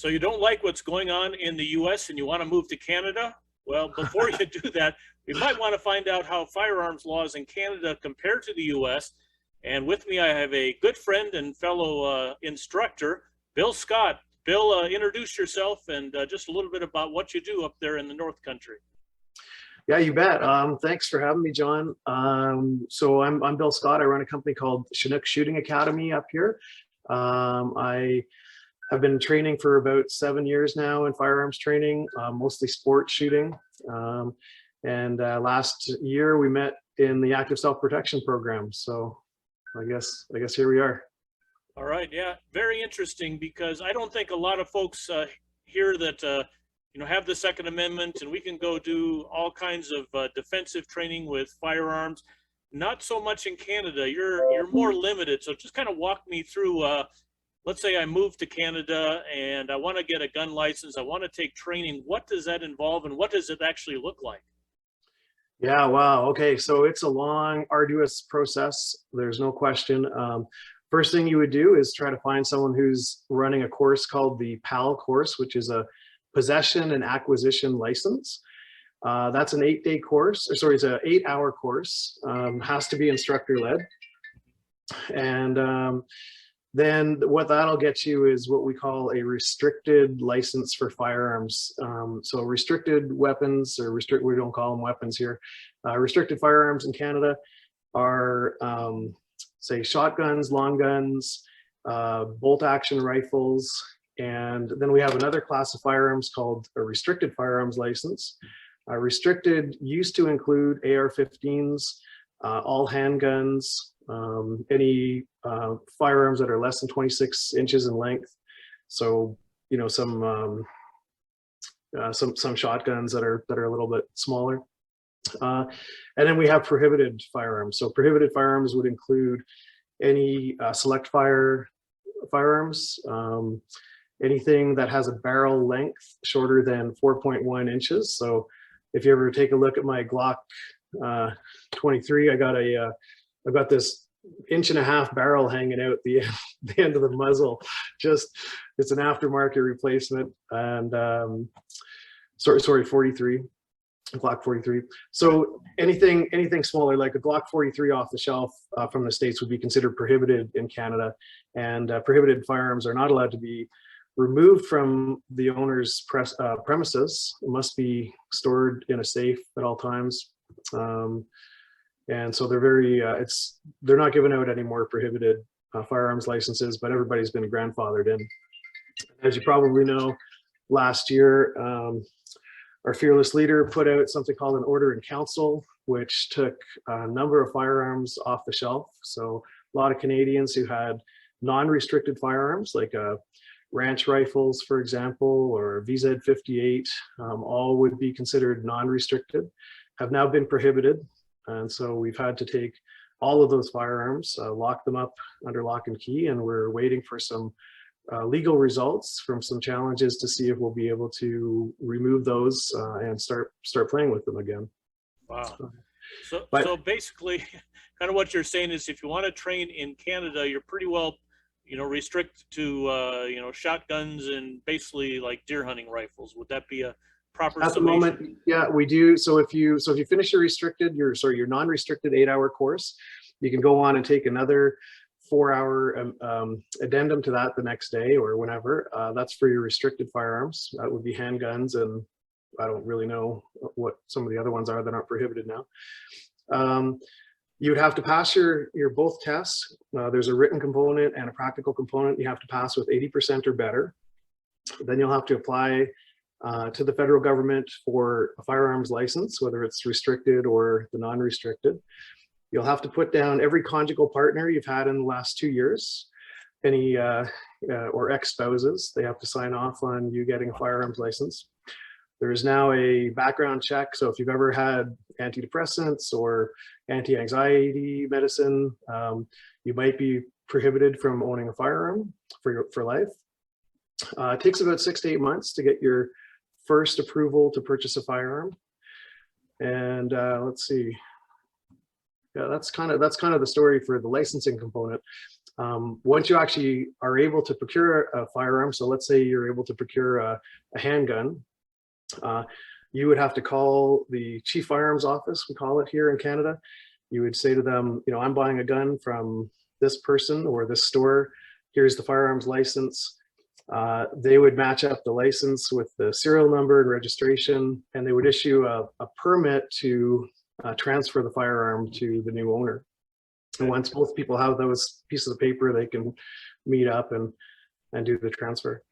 So you don't like what's going on in the US and you want to move to Canada? Well, before you do that, we might want to find out how firearms laws in Canada compare to the US. And with me, I have a good friend and fellow instructor, Bill Scott. Bill, introduce yourself and just a little bit about what you do up there in the North Country. Yeah, you bet. Thanks for having me, John. So I'm Bill Scott. I run a company called Chinook Shooting Academy up here. I have been training for about 7 years now in firearms training, mostly sport shooting. Last year we met in the active self-protection program. So I guess here we are. All right. Yeah, very interesting, because I don't think a lot of folks hear that have the Second Amendment and we can go do all kinds of defensive training with firearms. Not so much in Canada. You're more limited. So just kind of walk me through. Let's say I move to Canada and I want to get a gun license. I want to take training. What does that involve, and what does it actually look like? Yeah, wow. Okay, so it's a long, arduous process. There's no question. First thing you would do is try to find someone who's running a course called the PAL course, which is a possession and acquisition license. That's an 8-day course, or sorry, it's an 8-hour course. Has to be instructor led. And then what that'll get you is what we call a restricted license for firearms. So restricted weapons, or we don't call them weapons here. Restricted firearms in Canada are, say, shotguns, long guns, bolt action rifles, and then we have another class of firearms called a restricted firearms license. Restricted used to include AR-15s, all handguns, any firearms that are less than 26 inches in length. So, some shotguns that are a little bit smaller. And then we have prohibited firearms. So prohibited firearms would include any select fire firearms, anything that has a barrel length shorter than 4.1 inches. So if you ever take a look at my Glock 23, I've got this 1.5 inch barrel hanging out the end of the muzzle. It's an aftermarket replacement, and sorry, 43. Glock 43. So anything smaller, like a Glock 43 off the shelf from the States, would be considered prohibited in Canada. And prohibited firearms are not allowed to be removed from the owner's premises. It must be stored in a safe at all times. And so they're not giving out any more prohibited firearms licenses, but everybody's been grandfathered in. As you probably know, last year, our fearless leader put out something called an order in council, which took a number of firearms off the shelf. So a lot of Canadians who had non-restricted firearms, like ranch rifles, for example, or VZ58, all would be considered non-restricted, have now been prohibited. And so we've had to take all of those firearms, lock them up under lock and key, and we're waiting for some legal results from some challenges to see if we'll be able to remove those and start playing with them again. Wow. So basically, kind of what you're saying is, if you want to train in Canada, you're pretty well, restricted to shotguns and basically like deer hunting rifles. Would that be a proper at summation? The moment? Yeah, we do. So if you finish your non-restricted 8-hour course, you can go on and take another 4-hour addendum to that the next day or whenever. That's for your restricted firearms. That would be handguns, and I don't really know what some of the other ones are that aren't prohibited now. You would have to pass your both tests. There's a written component and a practical component you have to pass with 80% or better. Then you'll have to apply to the federal government for a firearms license, whether it's restricted or the non-restricted. You'll have to put down every conjugal partner you've had in the last 2 years, any or ex-spouses. They have to sign off on you getting a firearms license. There is now a background check. So if you've ever had antidepressants or anti-anxiety medicine, you might be prohibited from owning a firearm for life. It takes about 6 to 8 months to get your first approval to purchase a firearm. And let's see. Yeah, that's kind of the story for the licensing component. Once you actually are able to procure a firearm, so let's say you're able to procure a handgun, you would have to call the chief firearms office, we call it here in Canada. You would say to them, you know, I'm buying a gun from this person or this store. Here's the firearms license. They would match up the license with the serial number and registration, and they would issue a permit to transfer the firearm to the new owner. And once both people have those pieces of paper, they can meet up and do the transfer.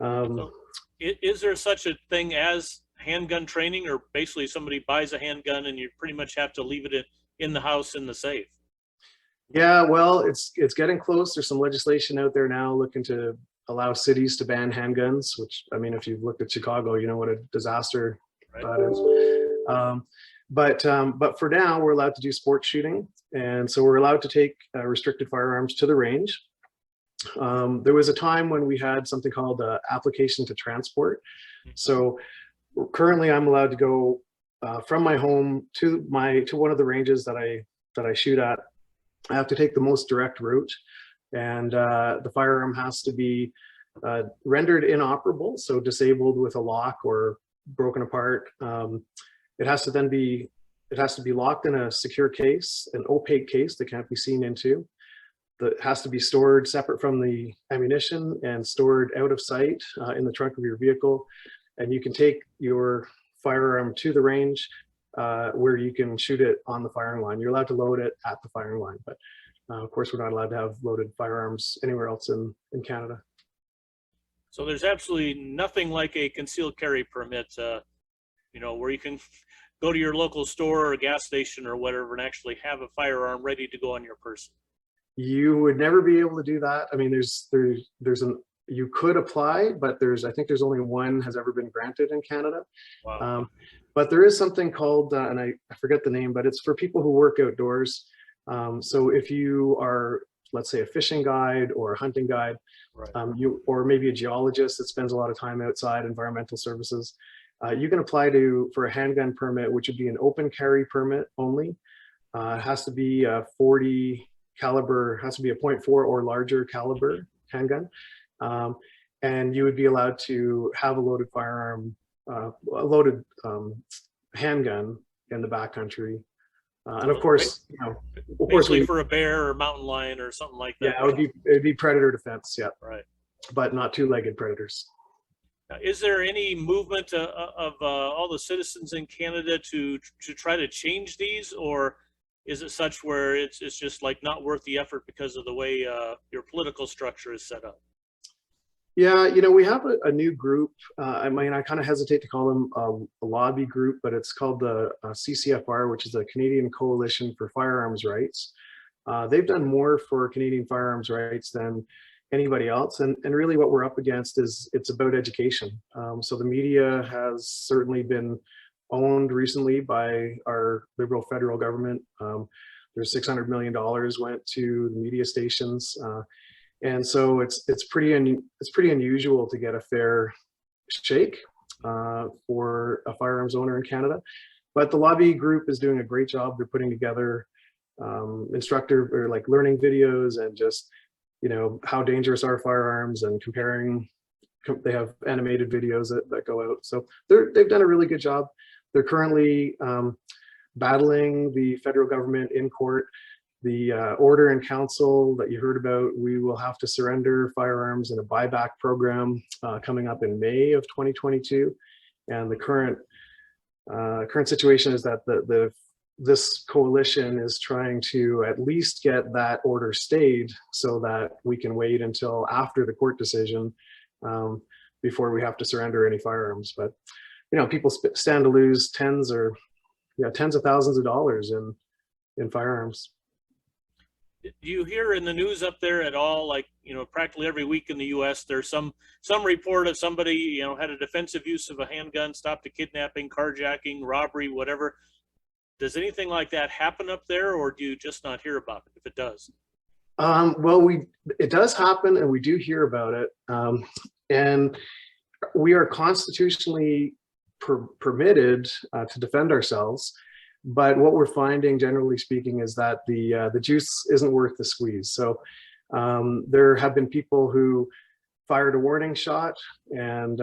So is there such a thing as handgun training, or basically somebody buys a handgun and you pretty much have to leave it in the house in the safe? Yeah, well, it's getting close. There's some legislation out there now looking to allow cities to ban handguns, which, I mean, if you've looked at Chicago, you know what a disaster that is. But for now, we're allowed to do sport shooting. And so we're allowed to take restricted firearms to the range. There was a time when we had something called application to transport. So currently I'm allowed to go from my home to one of the ranges that I shoot at. I have to take the most direct route, and the firearm has to be rendered inoperable, so disabled with a lock or broken apart. It has to be locked in a secure case, an opaque case that can't be seen into. That has to be stored separate from the ammunition and stored out of sight in the trunk of your vehicle. And you can take your firearm to the range where you can shoot it on the firing line. You're allowed to load it at the firing line, but of course we're not allowed to have loaded firearms anywhere else in Canada. So there's absolutely nothing like a concealed carry permit, you know, where you can go to your local store or gas station or whatever and actually have a firearm ready to go on your person. You would never be able to do that. I mean, you could apply, but I think there's only one has ever been granted in Canada. Wow. But there is something called, and I forget the name, but it's for people who work outdoors. So if you are, let's say, a fishing guide or a hunting guide, or maybe a geologist that spends a lot of time outside, environmental services, you can apply for a handgun permit, which would be an open carry permit only. It has to be a 40 caliber, has to be a .4 or larger caliber handgun. And you would be allowed to have a loaded firearm, a loaded handgun in the backcountry. And of course, you know, of course, for a bear or mountain lion or something like that. Yeah, it would be predator defense, yeah. Right. But not two-legged predators. Now, is there any movement of all the citizens in Canada to try to change these, or is it such where it's just like not worth the effort because of the way your political structure is set up? Yeah, you know, we have a new group. I mean, I kind of hesitate to call them a lobby group, but it's called the CCFR, which is the Canadian Coalition for Firearms Rights. They've done more for Canadian firearms rights than anybody else. And really what we're up against is it's about education. So the media has certainly been owned recently by our Liberal federal government. There's $600 million went to the media stations. And so it's pretty unusual to get a fair shake for a firearms owner in Canada. But the lobby group is doing a great job. They're putting together instructor or like learning videos and just, you know, how dangerous are firearms and comparing. They have animated videos that go out. So they've done a really good job. They're currently battling the federal government in court. The order in council that you heard about, we will have to surrender firearms in a buyback program coming up in May of 2022. And the current situation is that this coalition is trying to at least get that order stayed so that we can wait until after the court decision before we have to surrender any firearms. But you know, people stand to lose tens of thousands of dollars in firearms. Do you hear in the news up there at all, like, you know, practically every week in the US, there's some report of somebody, you know, had a defensive use of a handgun, stopped a kidnapping, carjacking, robbery, whatever. Does anything like that happen up there, or do you just not hear about it if it does? Well, it does happen, and we do hear about it. And we are constitutionally permitted to defend ourselves. But what we're finding, generally speaking, is that the juice isn't worth the squeeze. So there have been people who fired a warning shot, and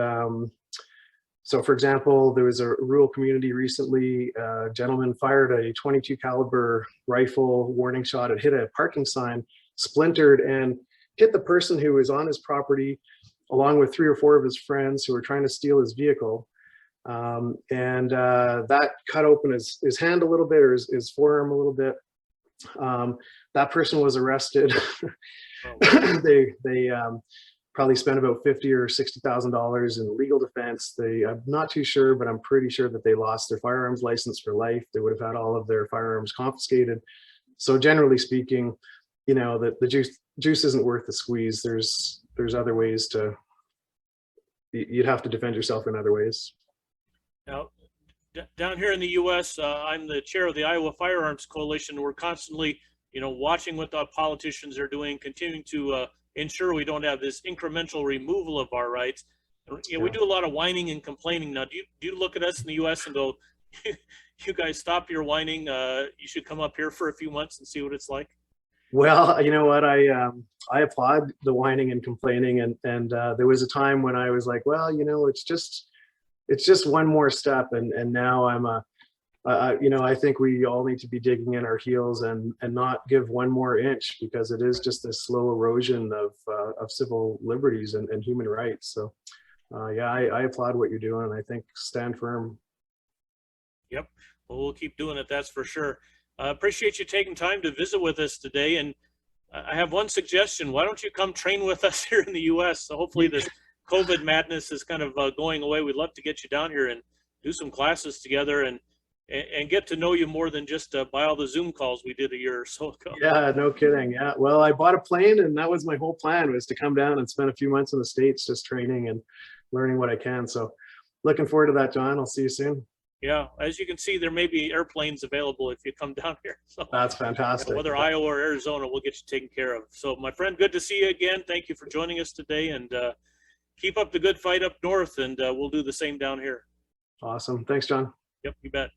so for example, there was a rural community recently, a gentleman fired a 22 caliber rifle warning shot. It hit a parking sign, splintered, and hit the person who was on his property, along with 3 or 4 of his friends who were trying to steal his vehicle. That cut open his hand a little bit, or his forearm a little bit. That person was arrested. They probably spent about $50,000 or $60,000 in legal defense. I'm not too sure, but I'm pretty sure that they lost their firearms license for life. They would have had all of their firearms confiscated. So generally speaking, you know, the juice isn't worth the squeeze. There's other ways to, you'd have to defend yourself in other ways. Now, down here in the U.S., I'm the chair of the Iowa Firearms Coalition. We're constantly, you know, watching what the politicians are doing, continuing to ensure we don't have this incremental removal of our rights. You know, we do a lot of whining and complaining. Now, do you look at us in the U.S. and go, you guys stop your whining? You should come up here for a few months and see what it's like. Well, you know what, I applaud the whining and complaining, and there was a time when I was like, well, you know, it's just one more step, and now I'm you know, I think we all need to be digging in our heels and not give one more inch, because it is just a slow erosion of civil liberties and human rights. So yeah, I applaud what you're doing. I think stand firm. Yep. Well, we'll keep doing it. That's for sure. Appreciate you taking time to visit with us today. And I have one suggestion. Why don't you come train with us here in the U.S.? So hopefully this COVID madness is kind of going away. We'd love to get you down here and do some classes together and get to know you more than just by all the Zoom calls we did a year or so ago. Yeah, no kidding. Yeah, well, I bought a plane, and that was my whole plan, was to come down and spend a few months in the States just training and learning what I can. So looking forward to that, John. I'll see you soon. Yeah, as you can see, there may be airplanes available if you come down here. So that's fantastic. You know, whether Iowa or Arizona, we'll get you taken care of. So my friend, good to see you again. Thank you for joining us today, and keep up the good fight up north, and we'll do the same down here. Awesome. Thanks, John. Yep, you bet.